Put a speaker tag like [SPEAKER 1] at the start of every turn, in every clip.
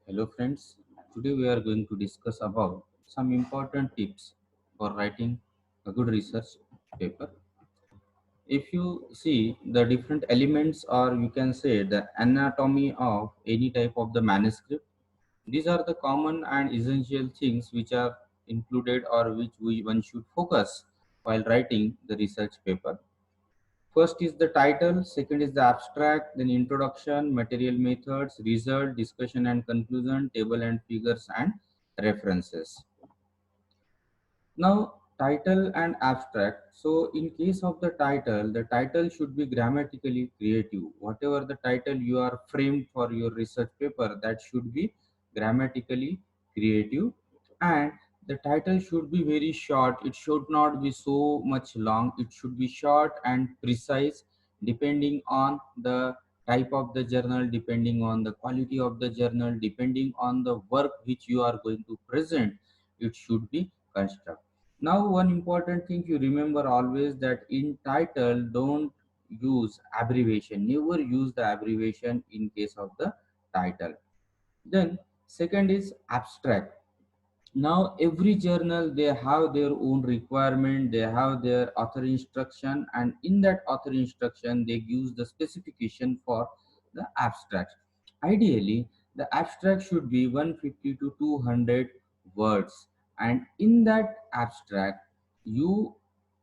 [SPEAKER 1] Hello friends, today we are going to discuss about some important tips for writing a good research paper. If you see the different elements, or you can say the anatomy of any type of the manuscript, these are the common and essential things which are included or which one should focus while writing the research paper. First is the title, second is the abstract, then introduction, material methods, result, discussion and conclusion, table and figures and references. Now, title and abstract. So, in case of the title should be grammatically creative. Whatever the title you are framed for your research paper, that should be grammatically creative, and the title should be very short. It should not be so much long. It should be short and precise, depending on the type of the journal, depending on the quality of the journal, depending on the work which you are going to present. It should be construct. Now, one important thing you remember always, that in title, don't use abbreviation. Never use the abbreviation in case of the title. Then, second is abstract. Now, every journal, they have their own requirement, they have their author instruction, and in that author instruction, they use the specification for the abstract. Ideally, the abstract should be 150 to 200 words, and in that abstract, you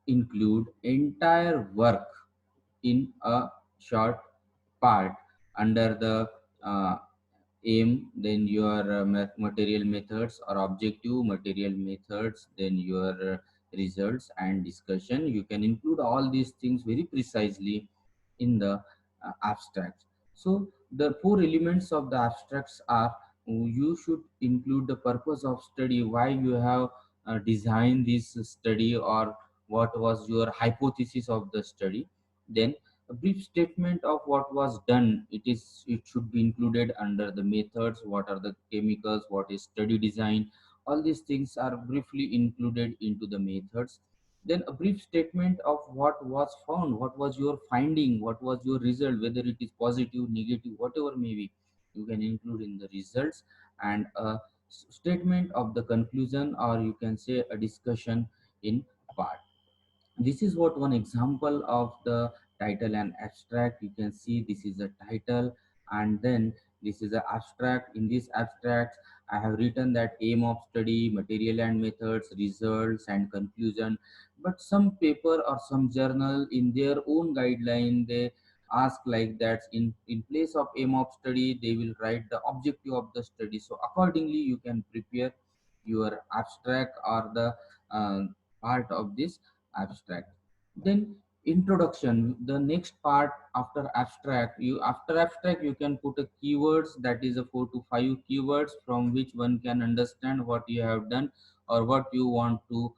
[SPEAKER 1] include entire work in a short part under the aim, then your material methods or objective, material methods, then your results and discussion. You can include all these things very precisely in the abstract. So the four elements of the abstracts are, you should include the purpose of study, why you have designed this study, or what was your hypothesis of the study. Then a brief statement of what was done. It should be included under the methods, what are the chemicals, what is study design. All these things are briefly included into the methods. Then a brief statement of what was found, what was your finding, what was your result, whether it is positive, negative, whatever may be, you can include in the results. And a statement of the conclusion, or you can say a discussion in part. This is what one example of the title and abstract. You can see this is a title, and then this is the abstract. In this abstract, I have written that aim of study, material and methods, results and conclusion. But some paper or some journal, in their own guideline, they ask like that, in place of aim of study, they will write the objective of the study. So accordingly, you can prepare your abstract or the uh, part of this abstract. Then introduction, the next part after abstract. You after abstract, you can put a keywords, that is a 4 to 5 keywords from which one can understand what you have done, or what you want to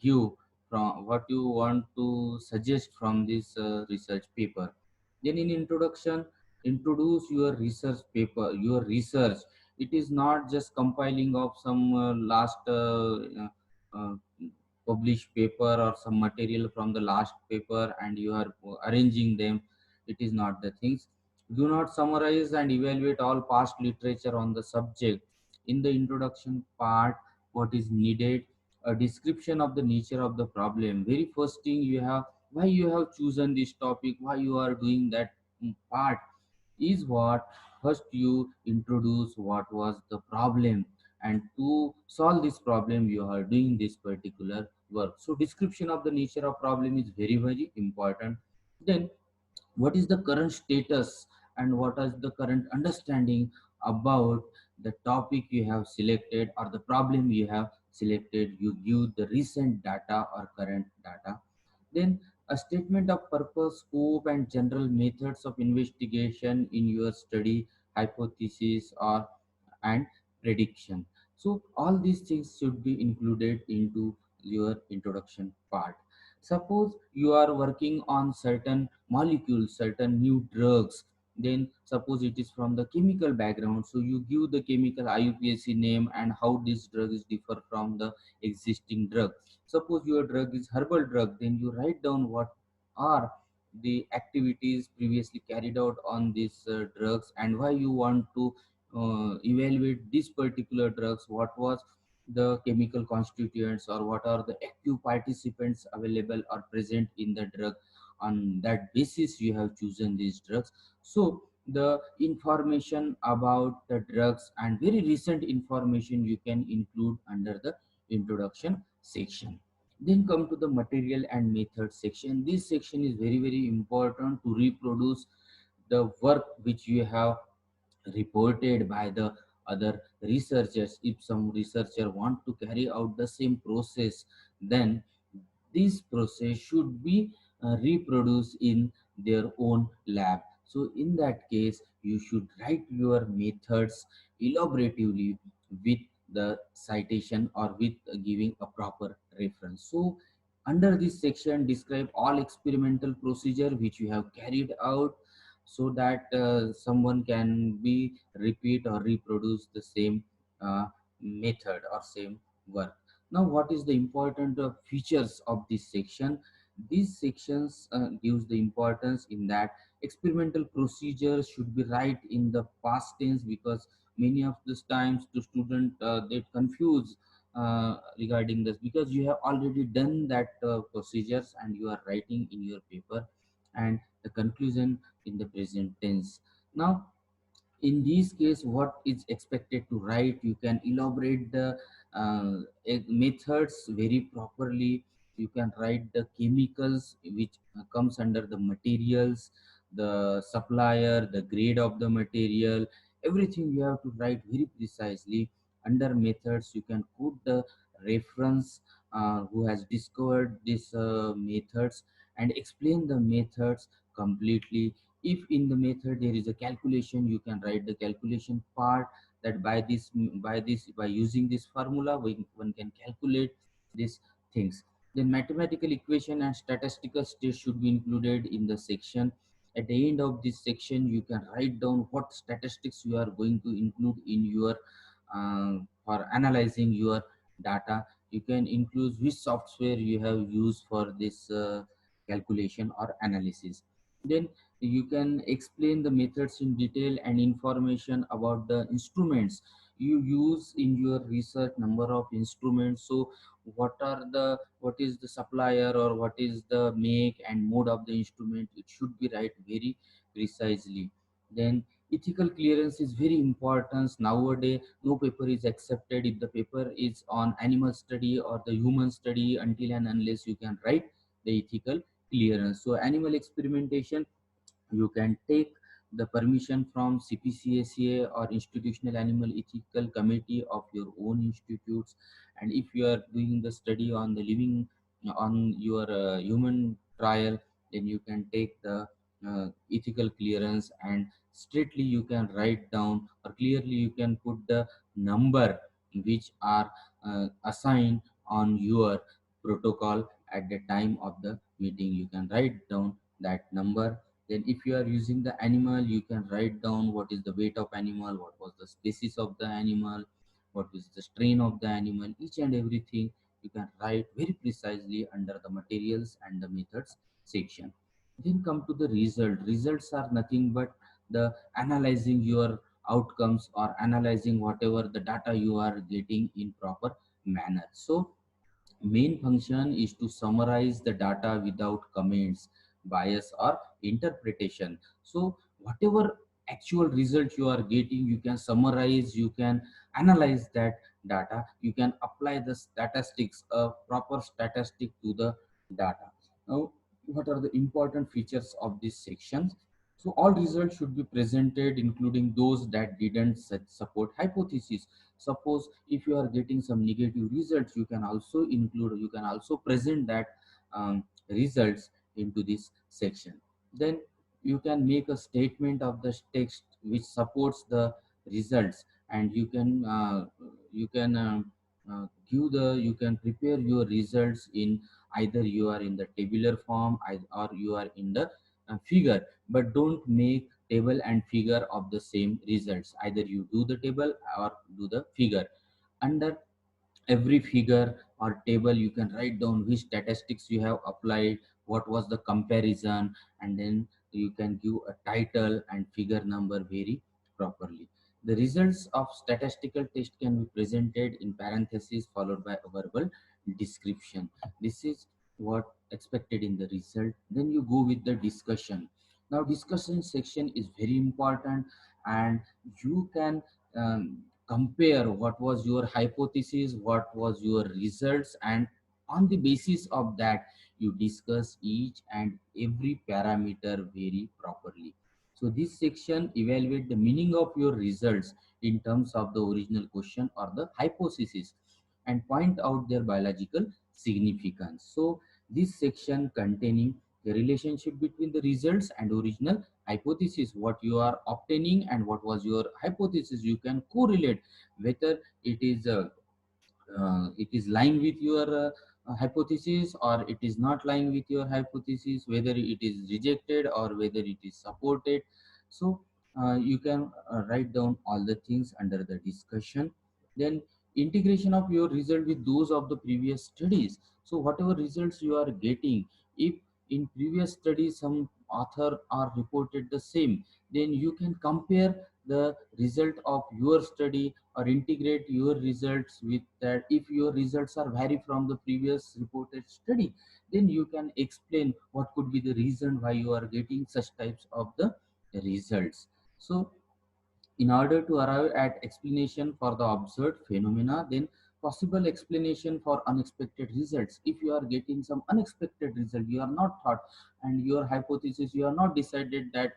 [SPEAKER 1] give, from what you want to suggest from this research paper. Then in introduction, introduce your research paper, your research. It is not just compiling of some last uh, published paper or some material from the last paper, and you are arranging them. It is not the things. Do not summarize and evaluate all past literature on the subject. In the introduction part, what is needed, a description of the nature of the problem. Very first thing you have, why you have chosen this topic, why you are doing that part, is what first you introduce what was the problem, and to solve this problem you are doing this particular work. So description of the nature of problem is very very important. Then what is the current status, and what is the current understanding about the topic you have selected or the problem you have selected. You give the recent data or current data. Then a statement of purpose, scope and general methods of investigation in your study, hypothesis or and prediction. So all these things should be included into your introduction part. Suppose you are working on certain molecules, certain new drugs, then suppose it is from the chemical background, so you give the chemical IUPAC name and how this drug is differ from the existing drug. Suppose your drug is herbal drug, then you write down what are the activities previously carried out on these drugs, and why you want to evaluate this particular drugs, what was the chemical constituents or what are the active participants available or present in the drug. On that basis you have chosen these drugs. So the information about the drugs and very recent information you can include under the introduction section. Then come to the material and method section. This section is very important to reproduce the work which you have reported by the other researchers. If some researcher want to carry out the same process, then this process should be reproduced in their own lab. So in that case you should write your methods elaboratively with the citation or with giving a proper reference. So under this section describe all experimental procedure which you have carried out, so that someone can be repeat or reproduce the same uh, method or same work. Now what is the important features of this section? These sections gives the importance in that experimental procedures should be right in the past tense, because many of these times the student they confuse regarding this, because you have already done that procedures and you are writing in your paper, and the conclusion in the present tense. Now in this case what is expected to write, you can elaborate the methods very properly. You can write the chemicals which comes under the materials, the supplier, the grade of the material, everything you have to write very precisely. Under methods you can put the reference who has discovered these methods, and explain the methods completely. If in the method there is a calculation, you can write the calculation part, that by using this formula one can calculate these things. Then mathematical equation and statistical state should be included in the section. At the end of this section you can write down what statistics you are going to include in your for analyzing your data. You can include which software you have used for this calculation or analysis. Then you can explain the methods in detail and information about the instruments you use in your research, number of instruments. So what is the supplier or what is the make and mode of the instrument, it should be right very precisely. Then ethical clearance is very important nowadays. No paper is accepted if the paper is on animal study or the human study, until and unless you can write the ethical clearance. So animal experimentation, you can take the permission from CPCSA or Institutional Animal Ethical Committee of your own institutes. And if you are doing the study on the living on your human trial, then you can take the ethical clearance, and straightly you can write down or clearly you can put the number which are assigned on your protocol at the time of the meeting. You can write down that number. Then if you are using the animal, you can write down what is the weight of animal, what was the species of the animal, what is the strain of the animal, each and everything you can write very precisely under the materials and the methods section. Then come to the result. Results are nothing but the analyzing your outcomes or analyzing whatever the data you are getting in proper manner. So main function is to summarize the data without comments, bias or interpretation. So whatever actual result you are getting, you can summarize, you can analyze that data, you can apply the statistics, a proper statistic to the data. Now what are the important features of this section? So all results should be presented, including those that didn't support hypothesis. Suppose if you are getting some negative results, you can also include, you can also present that results into this section. Then you can make a statement of the text which supports the results, and you can give the, you can prepare your results in either you are in the tabular form or you are in the figure, but don't make table and figure of the same results. Either you do the table or do the figure. Under every figure or table you can write down which statistics you have applied, what was the comparison, and then you can give a title and figure number very properly. The results of statistical test can be presented in parentheses followed by a verbal description. This is what expected in the result. Then you go with the discussion. Now discussion section is very important, and you can compare what was your hypothesis, what was your results, and on the basis of that you discuss each and every parameter very properly. So this section evaluate the meaning of your results in terms of the original question or the hypothesis and point out their biological significance. So this section containing the relationship between the results and original hypothesis, what you are obtaining and what was your hypothesis, you can correlate whether it is lying with your hypothesis or it is not lying with your hypothesis, whether it is rejected or whether it is supported. So you can write down all the things under the discussion. Then integration of your result with those of the previous studies. So whatever results you are getting, if in previous studies some author are reported the same, then you can compare the result of your study or integrate your results with that. If your results are vary from the previous reported study, then you can explain what could be the reason why you are getting such types of the results. So in order to arrive at explanation for the observed phenomena, then possible explanation for unexpected results. If you are getting some unexpected result, you are not thought, and your hypothesis, you are not decided that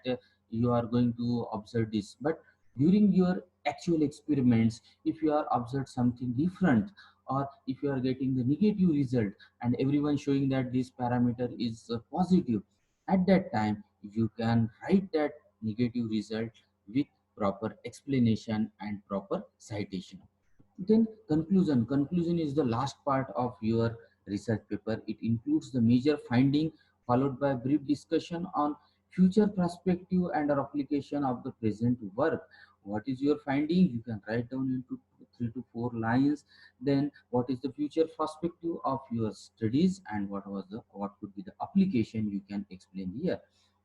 [SPEAKER 1] you are going to observe this, but during your actual experiments, if you are observed something different, or if you are getting the negative result and everyone showing that this parameter is positive, at that time you can write that negative result with proper explanation and proper citation. Then conclusion. Conclusion is the last part of your research paper. It includes the major finding followed by a brief discussion on future perspective and or application of the present work. What is your finding? You can write down into 3 to 4 lines. Then what is the future perspective of your studies and what could be the application, you can explain here.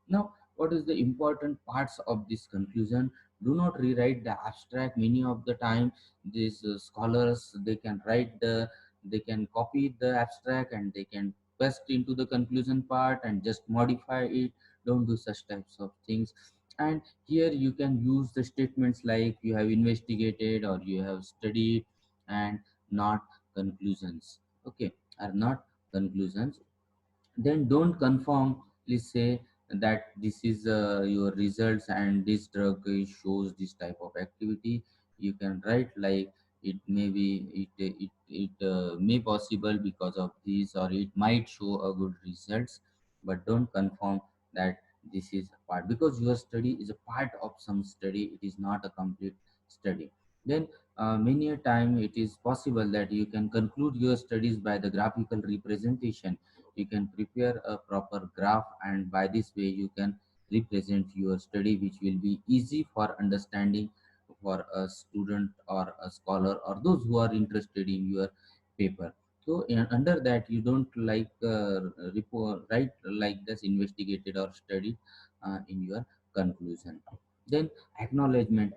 [SPEAKER 1] Now, what is the important parts of this conclusion? Do not rewrite the abstract. Many of the time these scholars, they can write the, they can copy the abstract and they can paste into the conclusion part and just modify it. Don't do such types of things. And here you can use the statements like you have investigated or you have studied, and not conclusions. Okay, are not conclusions. Then don't conformly say that this is your results and this drug shows this type of activity. You can write like it may be, it may possible because of this, or it might show a good results, but don't conform that this is a part, because your study is a part of some study, it is not a complete study. Then many a time it is possible that you can conclude your studies by the graphical representation. You can prepare a proper graph, and by this way you can represent your study, which will be easy for understanding for a student or a scholar or those who are interested in your paper. So under that you don't like report write like this investigated or studied in your conclusion. Then acknowledgement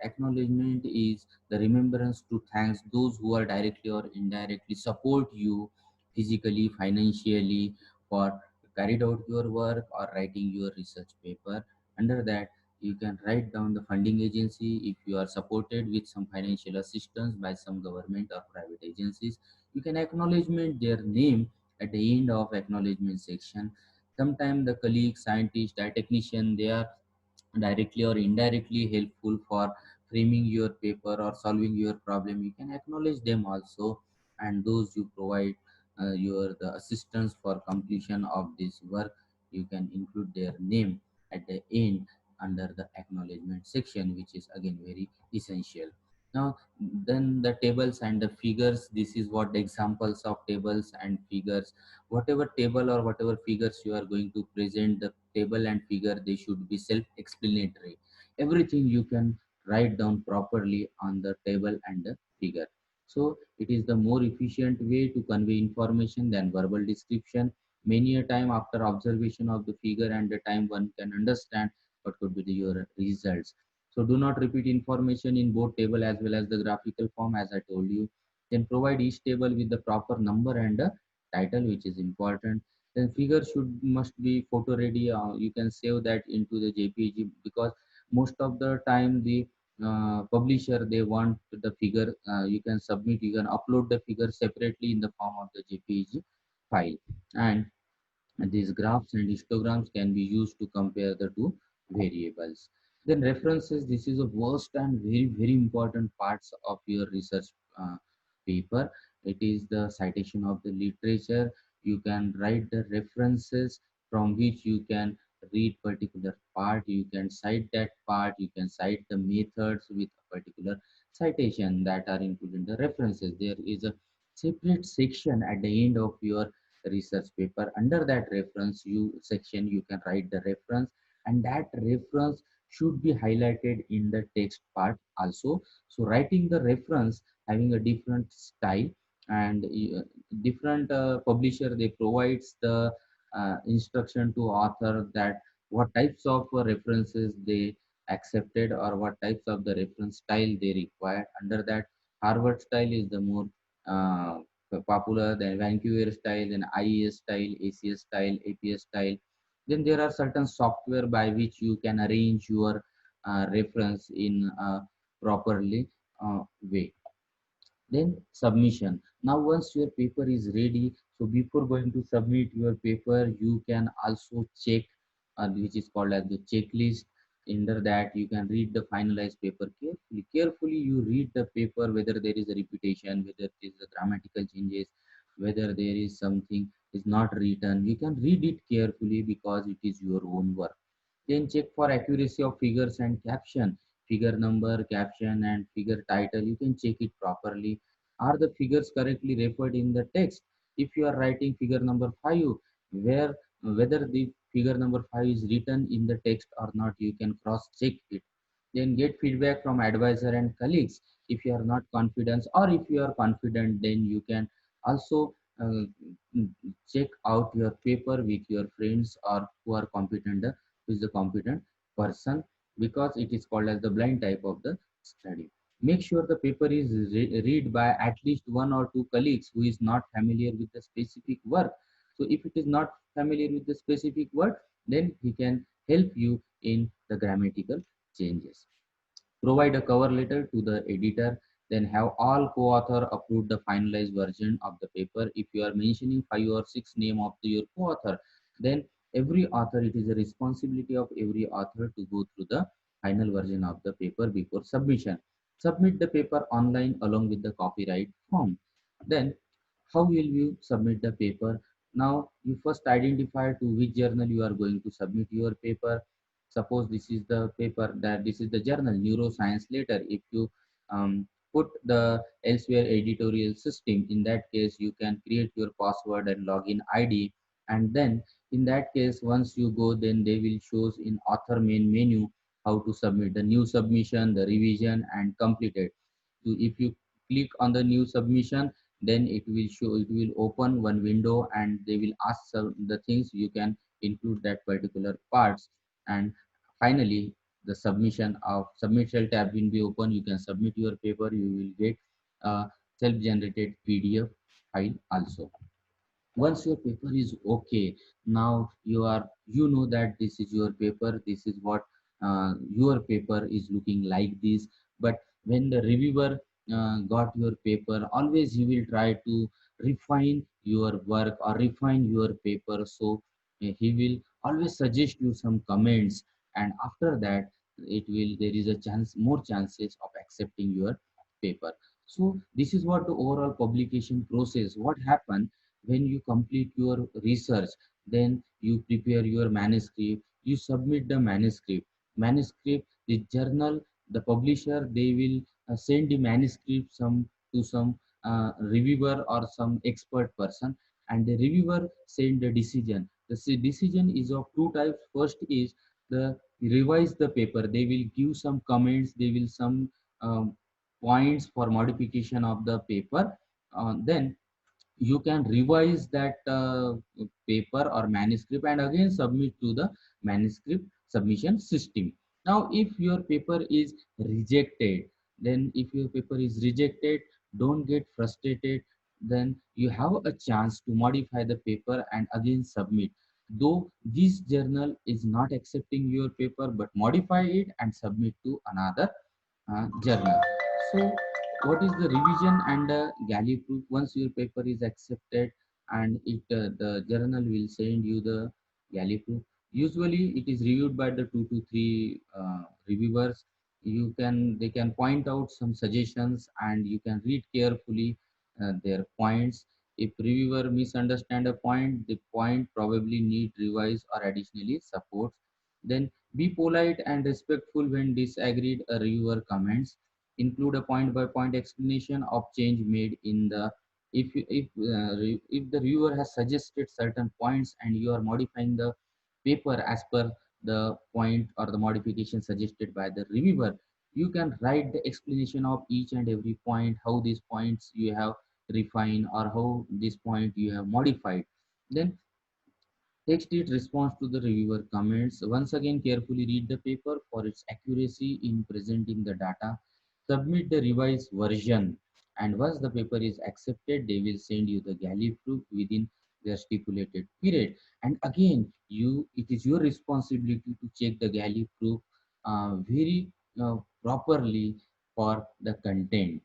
[SPEAKER 1] is the remembrance to thanks those who are directly or indirectly support you physically, financially, for carried out your work or writing your research paper. Under that, you can write down the funding agency if you are supported with some financial assistance by some government or private agencies. You can acknowledgement their name at the end of acknowledgement section. Sometimes the colleague, scientist, or technician, they are directly or indirectly helpful for framing your paper or solving your problem. You can acknowledge them also, and those you provide your the assistance for completion of this work, you can include their name at the end under the acknowledgement section, which is again very essential. Now then the tables and the figures, this is what the examples of tables and figures. Whatever table or whatever figures you are going to present, the table and figure, they should be self explanatory. Everything you can write down properly on the table and the figure. So it is the more efficient way to convey information than verbal description. Many a time after observation of the figure and the time, one can understand what could be your results. So do not repeat information in both table as well as the graphical form, as I told you. Then provide each table with the proper number and a title, which is important. Then figure should must be photo ready. You can save that into the JPG, because most of the time the publisher, they want the figure, you can submit, you can upload the figure separately in the form of the JPG file. And these graphs and histograms can be used to compare the two variables. Then references, this is a first and very important parts of your research uh, paper. It is the citation of the literature. You can write the references from which you can read particular part. You can cite that part. You can cite the methods with a particular citation that are included in the references. There is a separate section at the end of your research paper. Under that reference you section, you can write the reference, and that reference should be highlighted in the text part also. So writing the reference having a different style, and different publisher, they provides the instruction to author that what types of references they accepted, or what types of the reference style they require. Under that, Harvard style is the more uh, popular, then Vancouver style, then IES style, ACS style, APS style. Then there are certain software by which you can arrange your reference in a properly way. Then submission. Now once your paper is ready, so before going to submit your paper, you can also check, which is called as the checklist. Under that you can read the finalized paper carefully. You read the paper, whether there is a repetition, whether there is a grammatical changes, whether there is something is not written. You can read it carefully because it is your own work. Then check for accuracy of figures and caption. Figure number, caption, and figure title. You can check it properly. Are the figures correctly referred in the text? If you are writing figure number 5, where whether the figure number 5 is written in the text or not, you can cross check it. Then get feedback from advisor and colleagues. If you are not confident, or if you are confident, then you can also uh, check out your paper with your friends, or who are competent, who is the competent person, because it is called as the blind type of the study. Make sure the paper is read by at least one or two colleagues who is not familiar with the specific work. So if it is not familiar with the specific work, then he can help you in the grammatical changes. Provide a cover letter to the editor. Then have all co-author approve the finalized version of the paper. If you are mentioning 5 or 6 name of your co-author, then every author, it is a responsibility of every author to go through the final version of the paper before submission. Submit the paper online along with the copyright form. Then how will you submit the paper? Now you first identify to which journal you are going to submit your paper. Suppose this is the paper, that this is the journal neuroscience letter. If you put the elsewhere editorial system, in that case you can create your password and login ID. And then in that case, once you go, then they will shows in author main menu how to submit the new submission, the revision, and completed. So if you click on the new submission, then it will open one window, and they will ask some the things. You can include that particular parts. And finally, the submission tab will be open. You can submit your paper. You will get a self-generated PDF file also. Once your paper is okay, now you know that this is your paper, this is what your paper is looking like this. But when the reviewer got your paper, always he will try to refine your work or refine your paper. So he will always suggest you some comments, and after that there is a chance, more chances of accepting your paper. So this is what the overall publication process. What happened when you complete your research, then you prepare your manuscript, you submit the manuscript, the journal, the publisher, they will send the manuscript to some reviewer or some expert person, and the reviewer send the decision. The decision is of two types. First is the revise the paper, they will give some comments, they will some um, points for modification of the paper. Then you can revise that paper or manuscript, and again submit to the manuscript submission system. Now, if your paper is rejected, then if your paper is rejected, don't get frustrated. Then you have a chance to modify the paper and again submit. Though this journal is not accepting your paper, but modify it and submit to another journal. So, what is the revision and galley proof? Once your paper is accepted, and the journal will send you the galley proof. Usually, it is reviewed by the 2 to 3 reviewers. They can point out some suggestions, and you can read carefully their points. If reviewer misunderstand a point, the point probably need revise or additionally support. Then be polite and respectful when disagreed. A reviewer comments. Include a point-by-point explanation of change made in the. If the reviewer has suggested certain points and you are modifying the paper as per the point or the modification suggested by the reviewer, you can write the explanation of each and every point, how these points you have refined or how this point you have modified. Then text it response to the reviewer comments. Once again, carefully read the paper for its accuracy in presenting the data. Submit the revised version, and once the paper is accepted, they will send you the galley proof within their stipulated period. And again, it is your responsibility to check the galley proof very properly for the content.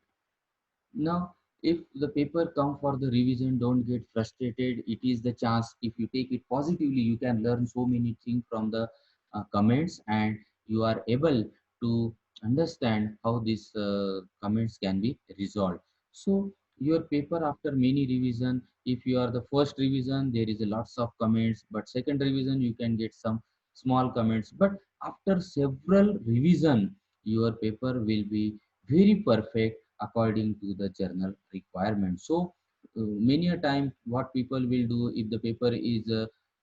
[SPEAKER 1] Now, if the paper come for the revision, don't get frustrated. It is the chance. If you take it positively, you can learn so many things from the comments, and you are able to understand how these comments can be resolved. So your paper after many revision, if you are the first revision, there is a lots of comments, but second revision you can get some small comments. But after several revision, your paper will be very perfect according to the journal requirement. So many a time what people will do, if the paper is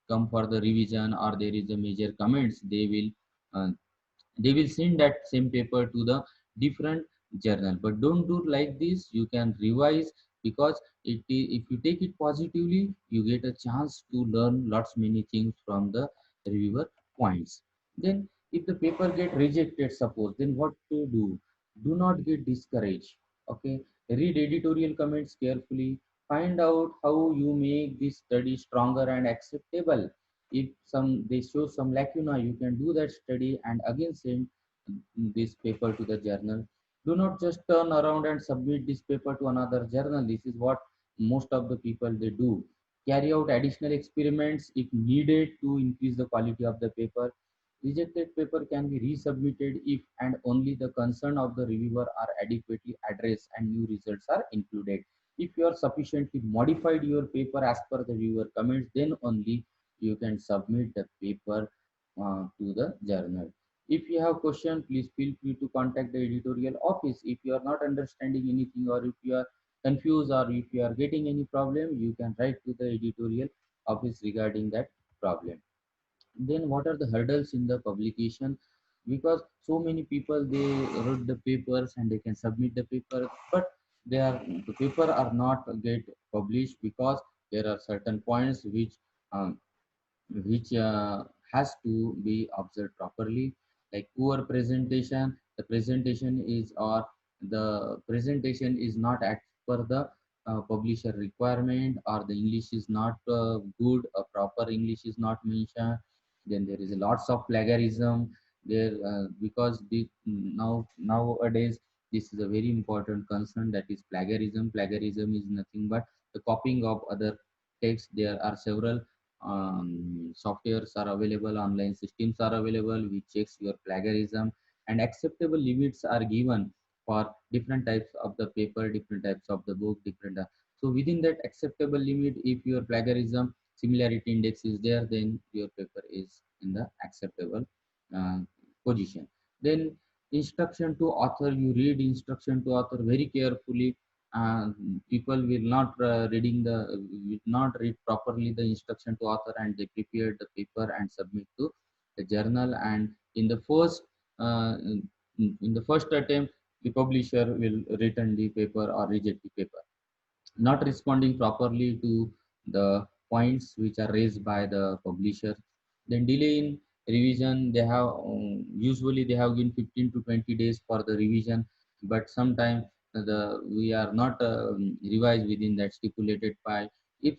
[SPEAKER 1] come for the revision or there is a major comments, they will send that same paper to the different journal. But don't do like this. You can revise, because if you take it positively, you get a chance to learn lots many things from the reviewer points. Then if the paper get rejected, suppose, then what to do not get discouraged. Okay, read editorial comments carefully. Find out how you make this study stronger and acceptable. If some they show some lacuna, you can do that study and again send this paper to the journal. Do not just turn around and submit this paper to another journal. This is what most of the people they do. Carry out additional experiments if needed to increase the quality of the paper. Rejected paper can be resubmitted if and only the concern of the reviewer are adequately addressed and new results are included. If you are sufficiently modified your paper as per the reviewer comments, then only you can submit the paper to the journal. If you have question, please feel free to contact the editorial office. If you are not understanding anything, or if you are confused, or if you are getting any problem, you can write to the editorial office regarding that problem. Then what are the hurdles in the publication? Because so many people they wrote the papers and they can submit the paper, but the paper are not get published because there are certain points um, which has to be observed properly, like poor presentation. The presentation is or the presentation is not as per the publisher requirement, or the English is not good, a proper English is not mentioned. Then there is a lots of plagiarism there, because nowadays this is a very important concern, that is plagiarism. Plagiarism is nothing but the copying of other text. There are several softwares are available, online systems are available which checks your plagiarism, and acceptable limits are given for different types of the paper, different types of the book, different so within that acceptable limit, if your plagiarism similarity index is there, then your paper is in the acceptable uh, position. Then instruction to author, you read instruction to author very carefully. People will not will not read properly the instruction to author, and they prepare the paper and submit to the journal. And in the first uh, in the first attempt, the publisher will return the paper or reject the paper, not responding properly to the points which are raised by the publisher. Then delay in revision they have usually they have given 15 to 20 days for the revision, but sometimes the we are not revised within that stipulated by. If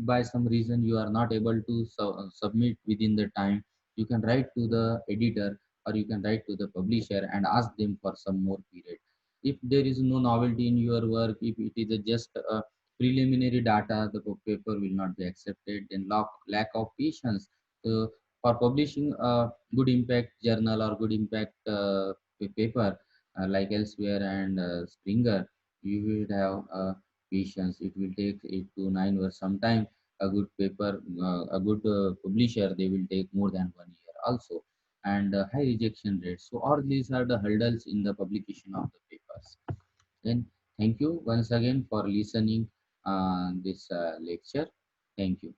[SPEAKER 1] by some reason you are not able to submit within the time, you can write to the editor or you can write to the publisher and ask them for some more period. If there is no novelty in your work, if it is a just preliminary data, the paper will not be accepted. Then lack of patience. So for publishing a good impact journal or good impact paper like Elsewhere and Springer, you will have patience. It will take 8 to 9 years. Sometime a good paper, a good publisher, they will take more than 1 year also, and high rejection rate. So all these are the hurdles in the publication of the papers. Then thank you once again for listening this lecture. Thank you.